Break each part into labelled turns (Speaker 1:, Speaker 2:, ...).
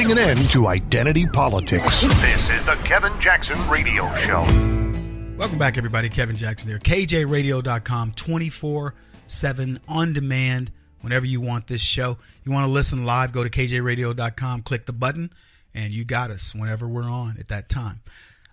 Speaker 1: putting an end to identity politics. This is the Kevin Jackson Radio Show.
Speaker 2: Welcome back, everybody. Kevin Jackson here. KJRadio.com, 24/7 on demand. Whenever you want this show, you want to listen live, go to KJRadio.com, click the button, and you got us whenever we're on at that time.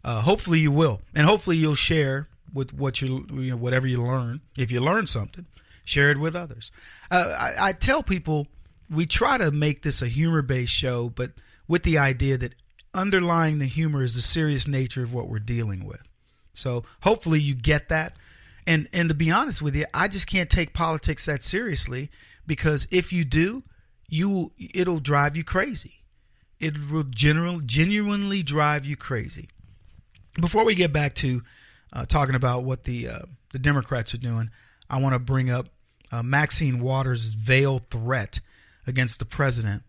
Speaker 2: Hopefully you will, and hopefully you'll share with whatever you learn. If you learn something, share it with others. I tell people we try to make this a humor-based show, but with the idea that underlying the humor is the serious nature of what we're dealing with. So hopefully you get that. And to be honest with you, I just can't take politics that seriously, because if you do, it'll drive you crazy. It will genuinely drive you crazy. Before we get back to talking about what the Democrats are doing, I want to bring up Maxine Waters' veiled threat against the president.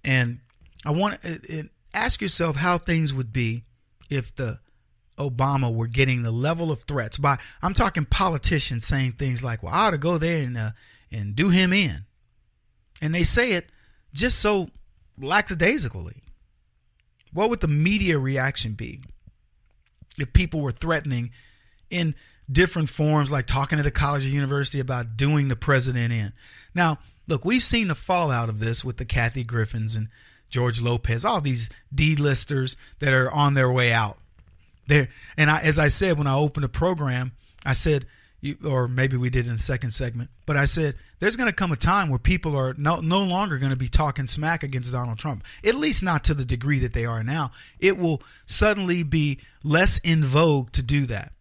Speaker 2: And I want to ask yourself how things would be if the Obama were getting the level of threats by, I'm talking politicians saying things like, well, I ought to go there and do him in. And they say it just so lackadaisically. What would the media reaction be if people were threatening in different forms, like talking at a college or university about doing the president in? Now, look, we've seen the fallout of this with the Kathy Griffins and George Lopez, all these D-listers that are on their way out. As I said when I opened the program, I said, or maybe we did in the second segment, but I said there's going to come a time where people are no longer going to be talking smack against Donald Trump, at least not to the degree that they are now. It will suddenly be less in vogue to do that.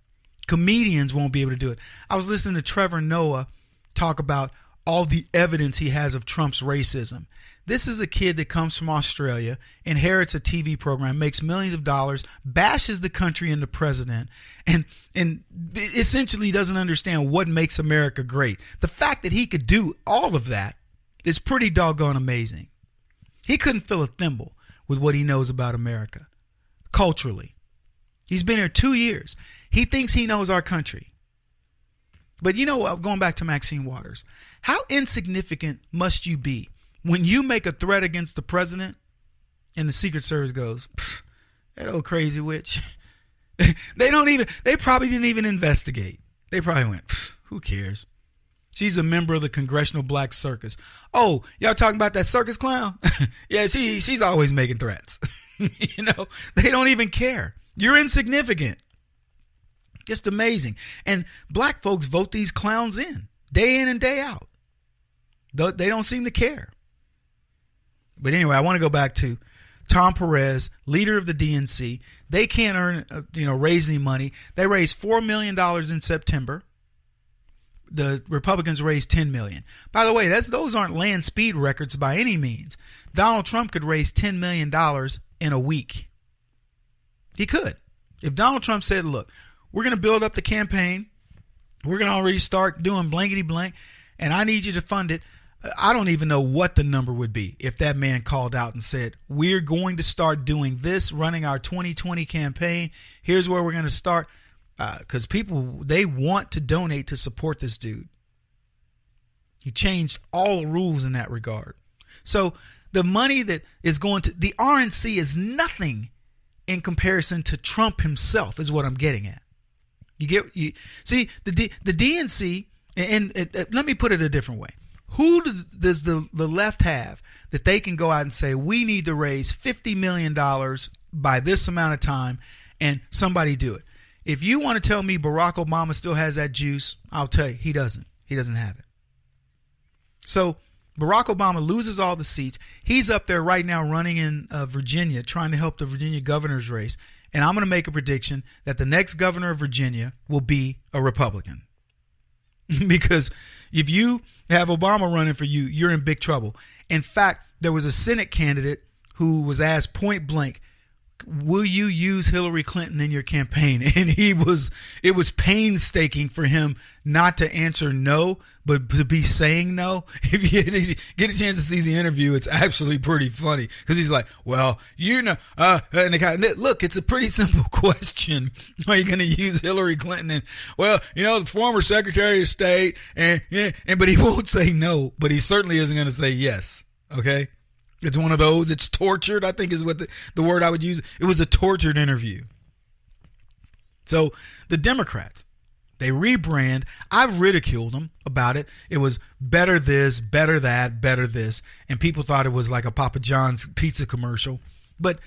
Speaker 2: Comedians won't be able to do it. I was listening to Trevor Noah talk about all the evidence he has of Trump's racism. This is a kid that comes from Australia, inherits a TV program, makes millions of dollars, bashes the country and the president, and essentially doesn't understand what makes America great. The fact that he could do all of that is pretty doggone amazing. He couldn't fill a thimble with what he knows about America culturally. He's been here 2 years. He thinks he knows our country. But you know what? Going back to Maxine Waters, how insignificant must you be when you make a threat against the president and the Secret Service goes, that old crazy witch. They probably didn't even investigate. They probably went, who cares? She's a member of the Congressional Black Circus. Oh, y'all talking about that circus clown? Yeah, she's always making threats. They don't even care. You're insignificant. Just amazing. And black folks vote these clowns in and day out. They don't seem to care. But anyway, I want to go back to Tom Perez, leader of the DNC. They can't raise any money. They raised $4 million in September. The Republicans raised $10 million. By the way, those aren't land speed records by any means. Donald Trump could raise $10 million in a week. He could. If Donald Trump said, look, we're going to build up the campaign. We're going to already start doing blankety blank, and I need you to fund it. I don't even know what the number would be if that man called out and said, we're going to start doing this, running our 2020 campaign. Here's where we're going to start. Because people, they want to donate to support this dude. He changed all the rules in that regard. So the money that is going to the RNC is nothing in comparison to Trump himself, is what I'm getting at. See, the DNC, and let me put it a different way. Who does the left have that they can go out and say, we need to raise $50 million by this amount of time, and somebody do it? If you want to tell me Barack Obama still has that juice, I'll tell you, he doesn't. He doesn't have it. So Barack Obama loses all the seats. He's up there right now running in Virginia, trying to help the Virginia governor's race. And I'm going to make a prediction that the next governor of Virginia will be a Republican. Because if you have Obama running for you, you're in big trouble. In fact, there was a Senate candidate who was asked point blank, will you use Hillary Clinton in your campaign? And it was painstaking for him not to answer no, but to be saying no. If you get a chance to see the interview, it's actually pretty funny because he's like, well, and the guy, look, it's a pretty simple question. Are you going to use Hillary Clinton? And the former Secretary of State, but he won't say no, but he certainly isn't going to say yes. Okay. It's one of those. It's tortured, I think is what the word I would use. It was a tortured interview. So the Democrats, they rebrand. I've ridiculed them about it. It was better this, better that, better this. And people thought it was like a Papa John's pizza commercial. But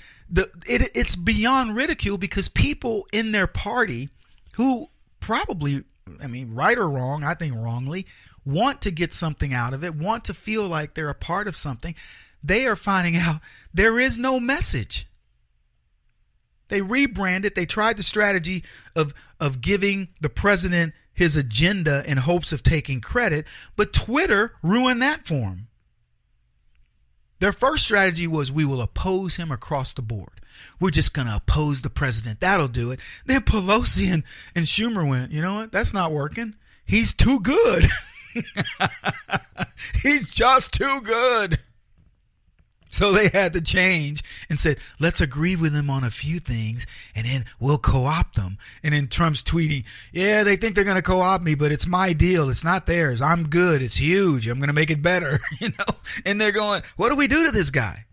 Speaker 2: it's beyond ridicule because people in their party who probably, I mean, right or wrong, I think wrongly, want to get something out of it, want to feel like they're a part of something. They are finding out there is no message. They rebranded. They tried the strategy of giving the president his agenda in hopes of taking credit, but Twitter ruined that for him. Their first strategy was, we will oppose him across the board. We're just going to oppose the president. That'll do it. Then Pelosi and Schumer went, you know what? That's not working. He's too good. He's just too good. So they had to change and said, let's agree with them on a few things and then we'll co-opt them. And then Trump's tweeting, yeah, they think they're going to co-opt me, but it's my deal. It's not theirs. I'm good. It's huge. I'm going to make it better. And they're going, what do we do to this guy?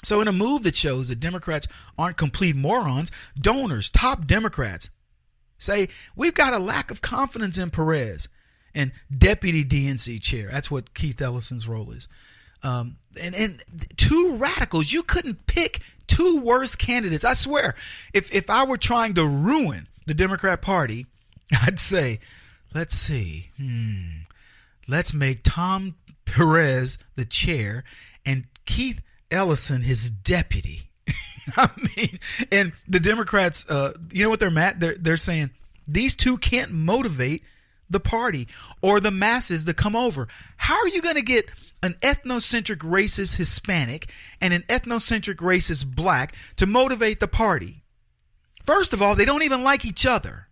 Speaker 2: So in a move that shows that Democrats aren't complete morons, donors, top Democrats say, we've got a lack of confidence in Perez and deputy DNC chair. That's what Keith Ellison's role is. And two radicals. You couldn't pick two worse candidates. I swear, if I were trying to ruin the Democrat Party, I'd say, let's see, let's make Tom Perez the chair and Keith Ellison his deputy. I mean, and the Democrats, you know what they're mad? They're saying these two can't motivate the party or the masses to come over. How are you going to get an ethnocentric racist Hispanic and an ethnocentric racist black to motivate the party? First of all, they don't even like each other.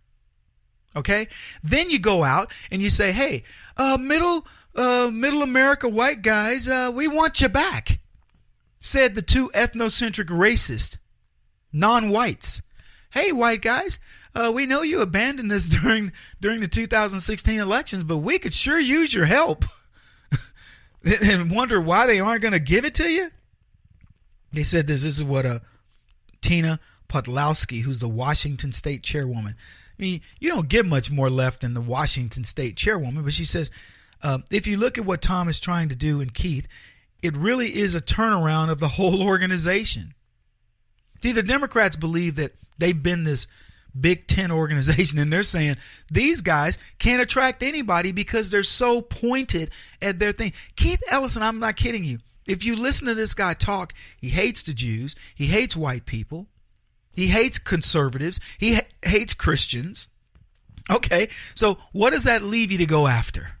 Speaker 2: Okay? Then you go out and you say, hey, middle America white guys, we want you back, said the two ethnocentric racist non-whites. Hey, white guys, we know you abandoned us during the 2016 elections, but we could sure use your help. And wonder why they aren't going to give it to you? They said this is what Tina Podlowski, who's the Washington State chairwoman. I mean, you don't get much more left than the Washington State chairwoman, but she says, if you look at what Tom is trying to do and Keith, it really is a turnaround of the whole organization. See, the Democrats believe that they've been this Big Ten organization, and they're saying these guys can't attract anybody because they're so pointed at their thing. Keith Ellison, I'm not kidding you. If you listen to this guy talk, he hates the Jews. He hates white people. He hates conservatives. He hates Christians. Okay, so what does that leave you to go after?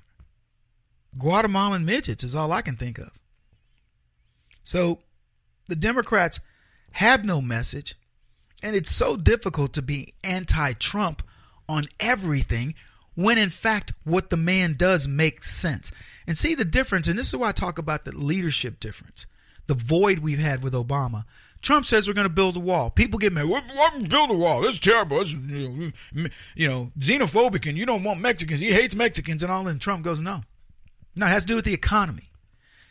Speaker 2: Guatemalan midgets is all I can think of. So the Democrats have no message. And it's so difficult to be anti-Trump on everything when, in fact, what the man does makes sense. And see the difference, and this is why I talk about the leadership difference, the void we've had with Obama. Trump says we're going to build a wall. People get mad. Why build a wall? That's terrible. It's, xenophobic, and you don't want Mexicans. He hates Mexicans and all. And Trump goes, no. No, it has to do with the economy.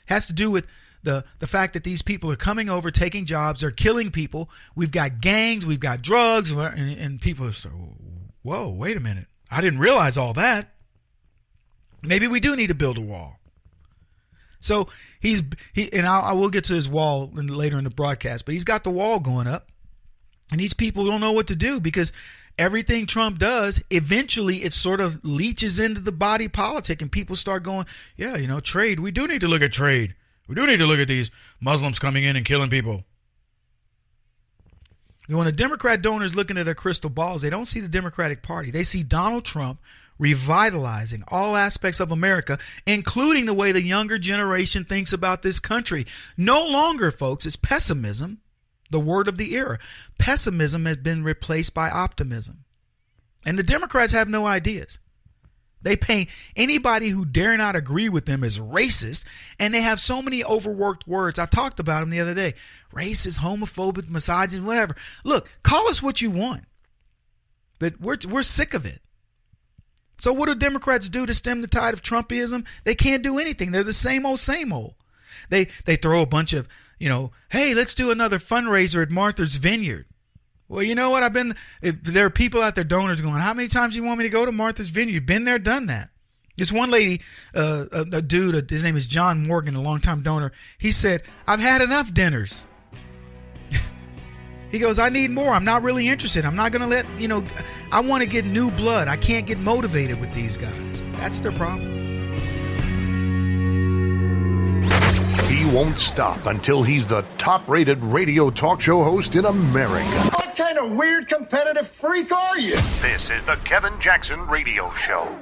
Speaker 2: It has to do with the fact that these people are coming over, taking jobs, they're killing people. We've got gangs, we've got drugs, and people are whoa, wait a minute. I didn't realize all that. Maybe we do need to build a wall. So I will get to his wall later in the broadcast, but he's got the wall going up, and these people don't know what to do because everything Trump does, eventually it sort of leaches into the body politic, and people start going, yeah, trade. We do need to look at trade. We do need to look at these Muslims coming in and killing people. When a Democrat donor is looking at their crystal balls, they don't see the Democratic Party. They see Donald Trump revitalizing all aspects of America, including the way the younger generation thinks about this country. No longer, folks, is pessimism the word of the era. Pessimism has been replaced by optimism. And the Democrats have no ideas. They paint anybody who dare not agree with them as racist, and they have so many overworked words. I've talked about them the other day. Racist, homophobic, misogynist, whatever. Look, call us what you want, but we're sick of it. So what do Democrats do to stem the tide of Trumpism? They can't do anything. They're the same old, same old. They throw a bunch of, hey, let's do another fundraiser at Martha's Vineyard. Well, you know what? There are people out there, donors, going, how many times do you want me to go to Martha's Vineyard? Been there, done that. This one lady, a dude, his name is John Morgan, a longtime donor. He said, I've had enough dinners. He goes, I need more. I'm not really interested. I'm not going to I want to get new blood. I can't get motivated with these guys. That's their problem.
Speaker 1: He won't stop until he's the top-rated radio talk show host in America.
Speaker 3: What kind of weird competitive freak are you?
Speaker 1: This is the Kevin Jackson Radio Show.